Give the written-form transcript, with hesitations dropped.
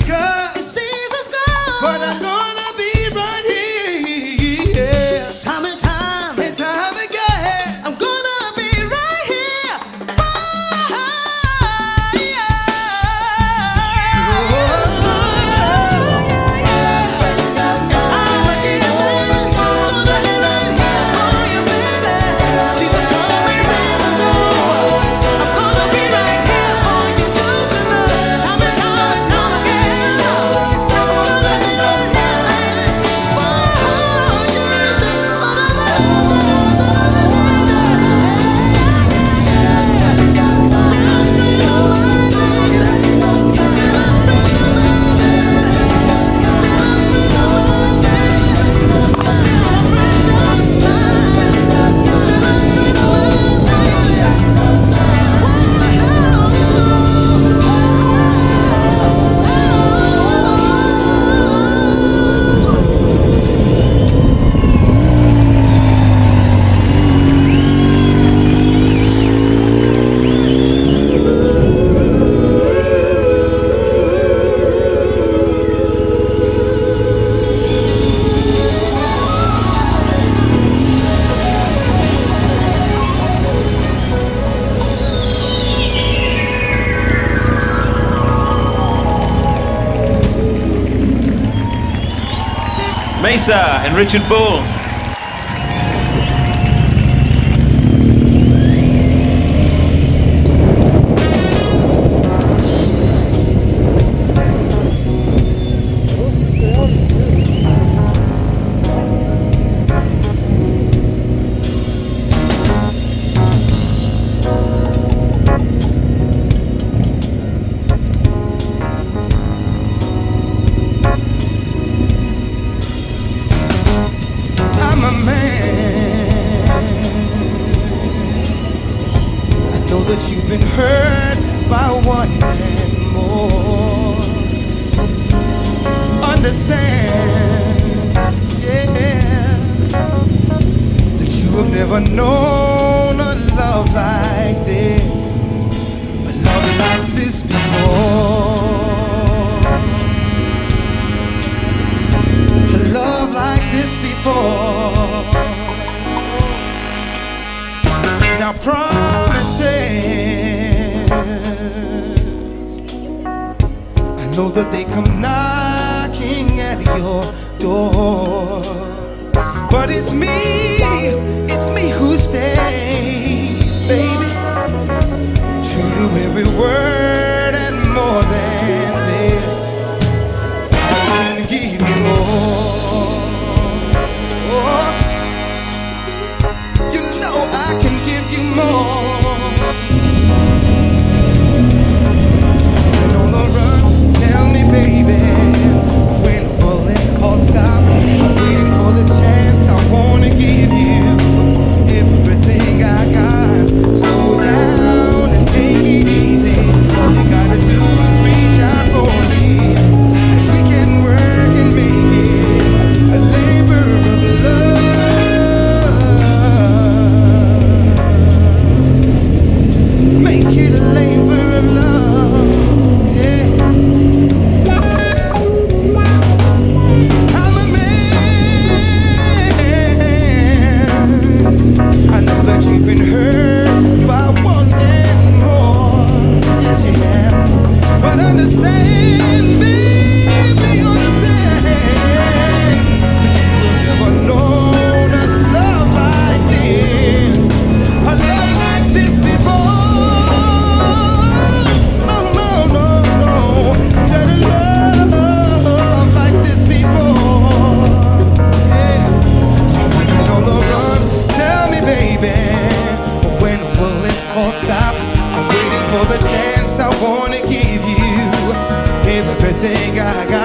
us go. It sees us go. But I'm gonna be right here. Time and time again. I'm gonna be right here for you. Time again, I'm gonna be right here for you, baby. Jesus called me, Jesus knows. I'm gonna be right here for you, don't you know? Time and time again, I'm gonna be right here Mesa and Richard Bull. I'm a man. I know that you've been hurt by one man more. Understand, yeah, that you have never known a love like this, a love like this before. A love like this before. Now promises, I know that they come knocking at your door, but it's me who stays, baby, true to every word and more than this, I can give you more. You know I can give you more. And on the run, tell me, baby, when will it all stop? I'm waiting for the chance I wanna give you everything I got. Slow down and take it easy. All you gotta do is reach out for me, and we can work and make it a labor of love. Make it a labor of love, yeah. I'm a man. I know that you've been hurt by one and more. Yes, you have. But understand, baby, understand that you will never know a love like this, a love like this before. No, no, no, no. Said a love like this before. Yeah. You've been on the run. Tell me, baby, when will it all stop? I'm waiting for the chance I wanna give you everything I got.